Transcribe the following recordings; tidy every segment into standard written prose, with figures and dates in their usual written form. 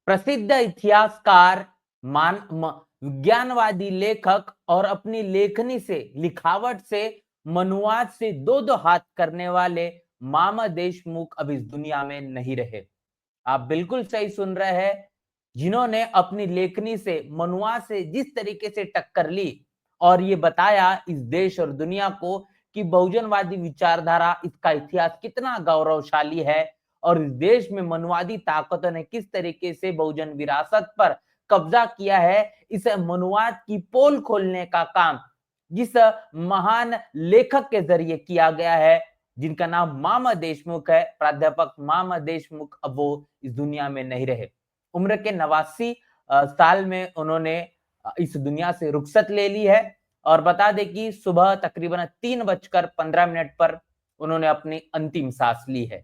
प्रसिद्ध इतिहासकार, विज्ञानवादी लेखक और अपनी लेखनी से, लिखावट से, मनुवाद से दो दो हाथ करने वाले मामा देशमुख अब इस दुनिया में नहीं रहे। आप बिल्कुल सही सुन रहे हैं। जिन्होंने अपनी लेखनी से, मनुवाद से जिस तरीके से टक्कर ली और ये बताया इस देश और दुनिया को कि बहुजनवादी विचारधारा, इसका इतिहास कितना गौरवशाली है और इस देश में मनुवादी ताकतों ने किस तरीके से बहुजन विरासत पर कब्जा किया है, इस मनुवाद की पोल खोलने का काम जिस महान लेखक के जरिए किया गया है, जिनका नाम मामा देशमुख है, प्राध्यापक मामा देशमुख, अब वो इस दुनिया में नहीं रहे। उम्र के 89 साल में उन्होंने इस दुनिया से रुखसत ले ली है और बता दें कि सुबह तकरीबन 3:15 पर उन्होंने अपनी अंतिम सांस ली है।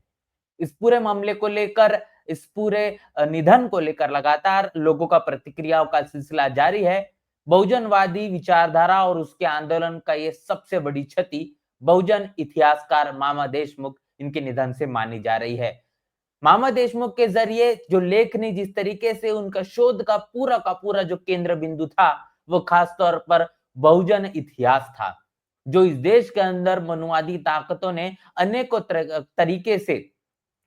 इस पूरे मामले को लेकर, इस पूरे निधन को लेकर लगातार लोगों का प्रतिक्रियाओं का सिलसिला जारी है। बहुजनवादी विचारधारा और उसके आंदोलन का ये सबसे बड़ी क्षति बहुजन इतिहासकार मामा देशमुख, इनके निधन से मानी जा रही है। मामा देशमुख के जरिए जो लेखनी, जिस तरीके से उनका शोध का पूरा जो केंद्र बिंदु था, वो खास तौर पर बहुजन इतिहास था, जो इस देश के अंदर मनुवादी ताकतों ने अनेकों तरीके से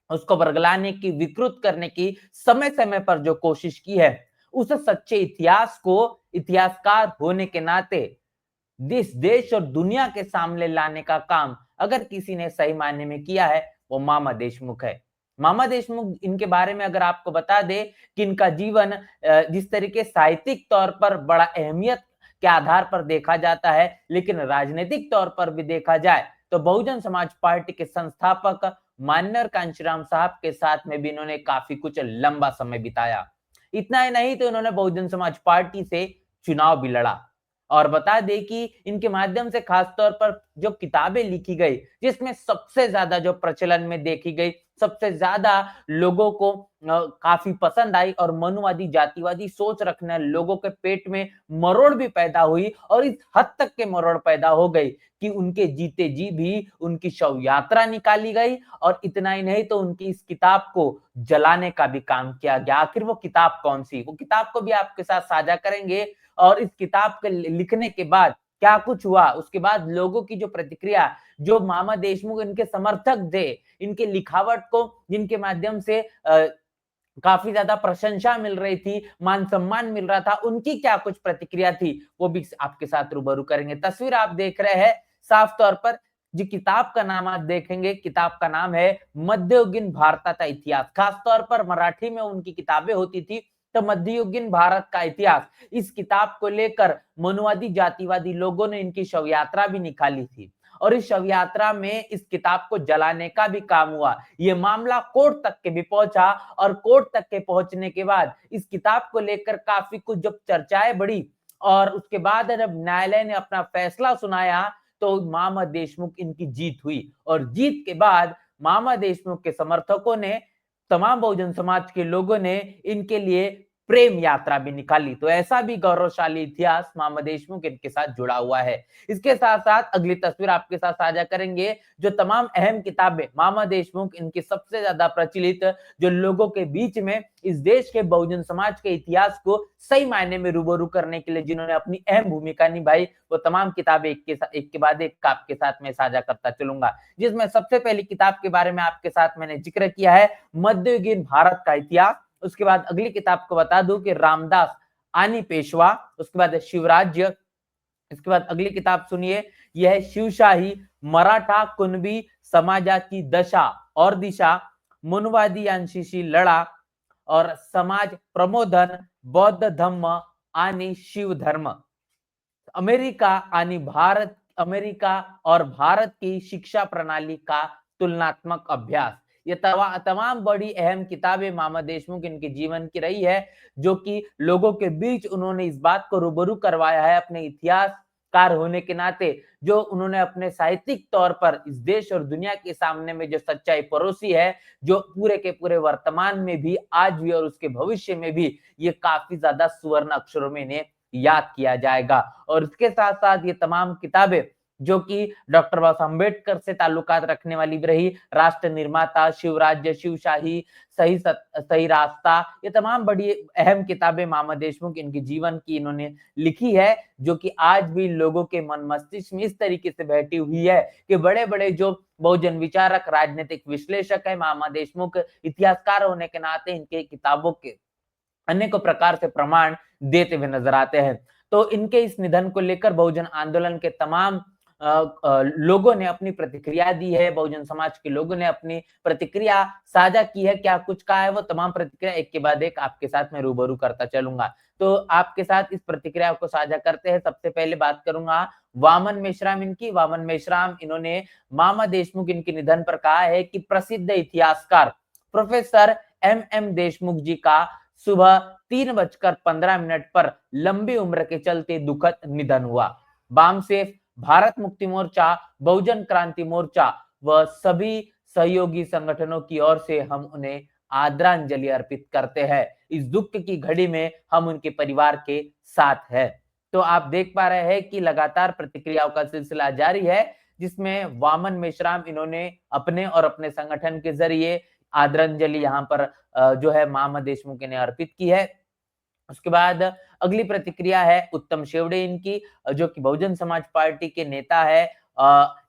उसको बरगलाने की, विकृत करने की समय-समय पर जो कोशिश की है, उस सच्चे इतिहास को इतिहासकार होने के नाते देश देश और दुनिया के सामने लाने का काम अगर किसी ने सही मायने में किया है, वो मामा देशमुख है। मामा देशमुख, इनके बारे में अगर आपको बता दें कि इनका जीवन जिस तरीके साहित्यिक तौर पर बड़ा अहमियत के आधार पर देखा जाता है, लेकिन राजनीतिक तौर पर भी देखा जाए तो बहुजन समाज पार्टी के संस्थापक मान्यर कांशीराम साहब के साथ में भी इन्होंने काफी कुछ लंबा समय बिताया। इतना ही नहीं तो इन्होंने बहुजन समाज पार्टी से चुनाव भी लड़ा और बता दें कि इनके माध्यम से खास तौर पर जो किताबें लिखी गई, जिसमें सबसे ज्यादा जो प्रचलन में देखी गई, सबसे ज्यादा लोगों को काफी पसंद आई और मनुवादी जातिवादी सोच रखने लोगों के पेट में मरोड़ भी पैदा हुई और इस हद तक के मरोड़ पैदा हो गई कि उनके जीते जी भी उनकी शव यात्रा निकाली गई और इतना ही नहीं तो उनकी इस किताब को जलाने का भी काम किया गया। आखिर वो किताब कौन सी, वो किताब को भी आपके साथ साझा करेंगे और इस किताब के लिखने के बाद क्या कुछ हुआ, उसके बाद लोगों की जो प्रतिक्रिया, जो मामा देशमुख इनके समर्थक थे, इनके लिखावट को जिनके माध्यम से काफी ज्यादा प्रशंसा मिल रही थी, मान सम्मान मिल रहा था, उनकी क्या कुछ प्रतिक्रिया थी, वो भी आपके साथ रूबरू करेंगे। तस्वीर आप देख रहे हैं साफ तौर पर, जी किताब का नाम आप देखेंगे, किताब का नाम है मध्ययुगीन भारताचा इतिहास। खास तौर पर मराठी में उनकी किताबें होती थी, तो मध्ययुगीन भारत का इतिहास, इस किताब को लेकर मनुवादी जातिवादी लोगों ने इनकी शव यात्रा भी निकाली थी और इस शव यात्रा में इस किताब को जलाने का भी काम हुआ। ये मामला कोर्ट तक के भी पहुंचा और कोर्ट तक के पहुंचने के बाद इस किताब को लेकर काफी कुछ जब चर्चाएं बढ़ी और उसके बाद जब न्यायालय ने अपना फैसला सुनाया तो मामा देशमुख इनकी जीत हुई और जीत के बाद मामा देशमुख के समर्थकों ने, तमाम बहुजन समाज के लोगों ने इनके लिए प्रेम यात्रा भी निकाली। तो ऐसा भी गौरवशाली इतिहास मामा देशमुख इनके साथ जुड़ा हुआ है। इसके साथ साथ अगली तस्वीर आपके साथ साझा करेंगे, जो तमाम अहम किताबें मामा देशमुख इनकी सबसे ज्यादा प्रचलित, जो लोगों के बीच में इस देश के बहुजन समाज के इतिहास को सही मायने में रूबरू करने के लिए जिन्होंने अपनी अहम भूमिका निभाई, वो तमाम किताबें एक के बाद एक आपके साथ में साझा करता चलूंगा। जिसमें सबसे पहली किताब के बारे में आपके साथ मैंने जिक्र किया है, मध्ययुगीन भारत का इतिहास। उसके बाद अगली किताब को बता दूं कि रामदास आनी पेशवा, उसके बाद शिवराज्य। इसके बाद अगली किताब सुनिए, यह है शिवशाही, मराठा कुणबी समाजाची दशा और दिशा, मुनवादी यांशीशी लढा और समाज प्रबोधन, बौद्ध धम्म आणि शिव धर्म, अमेरिका आणि भारत, अमेरिका और भारत की शिक्षा प्रणाली का तुलनात्मक अभ्यास। ये तमाम बड़ी अहम किताबें मामा देशमुख इनके जीवन की रही है, जो कि लोगों के बीच उन्होंने इस बात को रूबरू करवाया है अपने इतिहासकार होने के नाते, जो उन्होंने अपने साहित्यिक तौर पर इस देश और दुनिया के सामने में जो सच्चाई परोसी है, जो पूरे के पूरे वर्तमान में भी, आज भी और उसके भविष्य में भी ये काफी ज्यादा सुवर्ण अक्षरों में इन्हें याद किया जाएगा। और इसके साथ साथ ये तमाम किताबें जो कि डॉक्टर बाबा साहब अम्बेडकर से ताल्लुकात रखने वाली भी रही, राष्ट्र निर्माता, शिवराज्य, शिवशाही, सही रास्ता, ये तमाम बड़ी अहम किताबें मामा देशमुख इनके जीवन की इन्होंने लिखी है, जो कि आज भी लोगों के मन मस्तिष्क में इस तरीके से बैठी हुई है कि बड़े-बड़े जो बहुजन विचारक, राजनीतिक विश्लेषक है, मामा देशमुख इतिहासकार होने के नाते इनके किताबों के अनेकों प्रकार से प्रमाण देते हुए नजर आते हैं। तो इनके इस निधन को लेकर बहुजन आंदोलन के तमाम लोगों ने अपनी प्रतिक्रिया दी है, बहुजन समाज के लोगों ने अपनी प्रतिक्रिया साझा की है, क्या कुछ कहा है, वो तमाम प्रतिक्रिया एक के बाद एक आपके साथ मैं रूबरू करता चलूंगा। तो आपके साथ इस प्रतिक्रिया को साझा करते हैं, सबसे पहले बात करूंगा वामन मेश्राम इनकी। वामन मेश्राम इन्होंने मामा देशमुख इनके निधन पर कहा है कि प्रसिद्ध इतिहासकार प्रोफेसर एम देशमुख जी का सुबह 3:15 पर लंबी उम्र के चलते दुखद निधन हुआ। बामसेफ, भारत मुक्ति मोर्चा, बहुजन क्रांति मोर्चा व सभी सहयोगी संगठनों की ओर से हम उन्हें आदरांजलि अर्पित करते हैं। इस दुख की घड़ी में हम उनके परिवार के साथ हैं। तो आप देख पा रहे हैं कि लगातार प्रतिक्रियाओं का सिलसिला जारी है, जिसमें वामन मेश्राम इन्होंने अपने और अपने संगठन के जरिए आदरांजलि यहाँ पर जो है मामा देशमुख ने अर्पित की है। उसके बाद अगली प्रतिक्रिया है उत्तम शेवड़े इनकी, जो कि बहुजन समाज पार्टी के नेता है।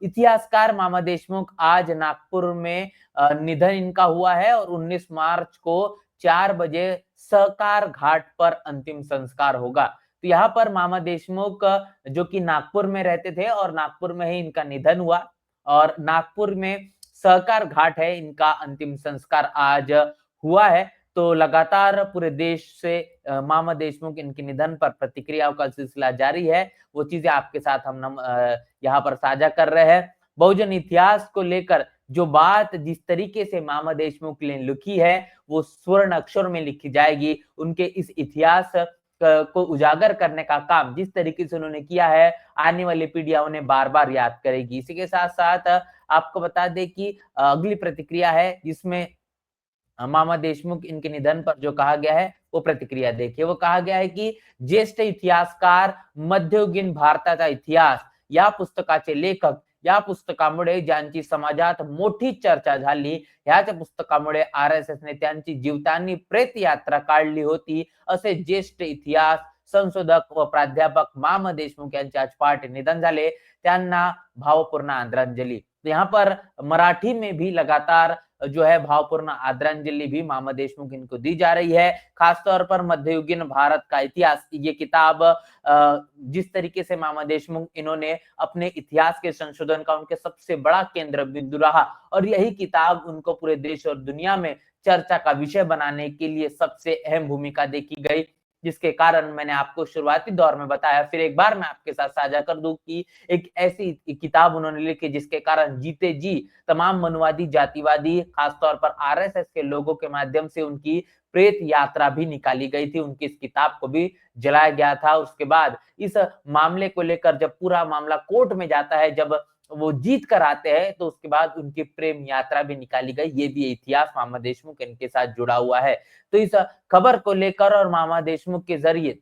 इतिहासकार मामा देशमुख आज नागपुर में निधन इनका हुआ है और 19 मार्च को 4 बजे सहकार घाट पर अंतिम संस्कार होगा। तो यहाँ पर मामा देशमुख जो कि नागपुर में रहते थे और नागपुर में ही इनका निधन हुआ और नागपुर में सहकार घाट है, इनका अंतिम संस्कार आज हुआ है। तो लगातार पूरे देश से मामा देशमुख इनके निधन पर प्रतिक्रियाओं का सिलसिला जारी है। वो चीजें आपके साथ हम यहाँ पर साझा कर रहे हैं। बहुजन इतिहास को लेकर जो बात जिस तरीके से मामा देशमुख ने लिखी है, वो स्वर्ण अक्षर में लिखी जाएगी। उनके इस इतिहास को उजागर करने का काम जिस तरीके से उन्होंने किया है, आने वाली पीढ़ियां उन्हें बार-बार याद करेगी। इसी के साथ-साथ आपको बता दें कि अगली प्रतिक्रिया है जिसमें मामा देशमुख इनके निधन पर जो कहा गया है वो प्रतिक्रिया देखिए। वो कहा गया है की ज्येष्ठ इतिहासकार, मध्ययुगीन भारताचा इतिहास या पुस्तकाचे लेखक, या पुस्तकामुळे ज्यांची समाजात मोठी चर्चा झाली, ह्याच पुस्तकामुळे आरएसएसने त्यांची जीवतांनी प्रेत यात्रा काढली होती, असे ज्येष्ठ इतिहास संशोधक व प्राध्यापक मामा देशमुख यांचे आज पहाटे निधन झाले, त्यांना भावपूर्ण आदरांजलि। तो यहाँ पर मराठी में भी लगातार जो है भावपूर्ण आदरांजलि भी मामा देशमुख इनको दी जा रही है। खासतौर पर मध्ययुगीन भारत का इतिहास, ये किताब जिस तरीके से मामा देशमुख इन्होंने अपने इतिहास के संशोधन का उनके सबसे बड़ा केंद्र बिंदु रहा और यही किताब उनको पूरे देश और दुनिया में चर्चा का विषय बनाने के लिए सबसे अहम भूमिका देखी गई, जिसके कारण मैंने आपको शुरुआती दौर में बताया। फिर एक बार मैं आपके साथ साझा कर दूं कि एक ऐसी किताब उन्होंने लिखी जिसके कारण जीते जी तमाम मनुवादी, जातिवादी, खासतौर पर आरएसएस के लोगों के माध्यम से उनकी प्रेत यात्रा भी निकाली गई थी, उनकी इस किताब को भी जलाया गया था। उसके बाद इस मामले को लेकर जब पूरा मामला कोर्ट में जाता है, जब वो जीत कर आते हैं, तो उसके बाद उनकी प्रेम यात्रा भी निकाली गई। ये भी इतिहास मामा देशमुख इनके साथ जुड़ा हुआ है। तो इस खबर को लेकर और मामा देशमुख के जरिए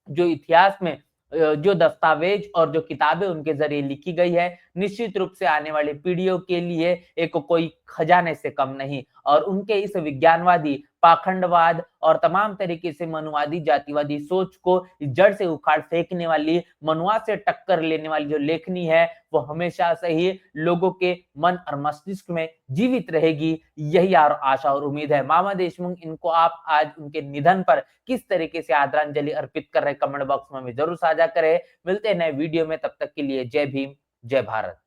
जो इतिहास में जो दस्तावेज और जो किताबें उनके जरिए लिखी गई है, निश्चित रूप से आने वाली पीढ़ियों के लिए एक कोई खजाने से कम नहीं। और उनके इस विज्ञानवादी, पाखंडवाद और तमाम तरीके से मनुवादी, जातिवादी सोच को जड़ से उखाड़ फेंकने वाली, मनुवाद से टक्कर लेने वाली जो लेखनी है, वो हमेशा से ही लोगों के मन और मस्तिष्क में जीवित रहेगी, यही आशा और उम्मीद है। मामा देशमुख इनको आप आज उनके निधन पर किस तरीके से आदरांजलि अर्पित कर रहे हैं, कमेंट बॉक्स में हमें जरूर साझा करें। मिलते हैं नए वीडियो में, तब तक के लिए जय भीम, जय भारत।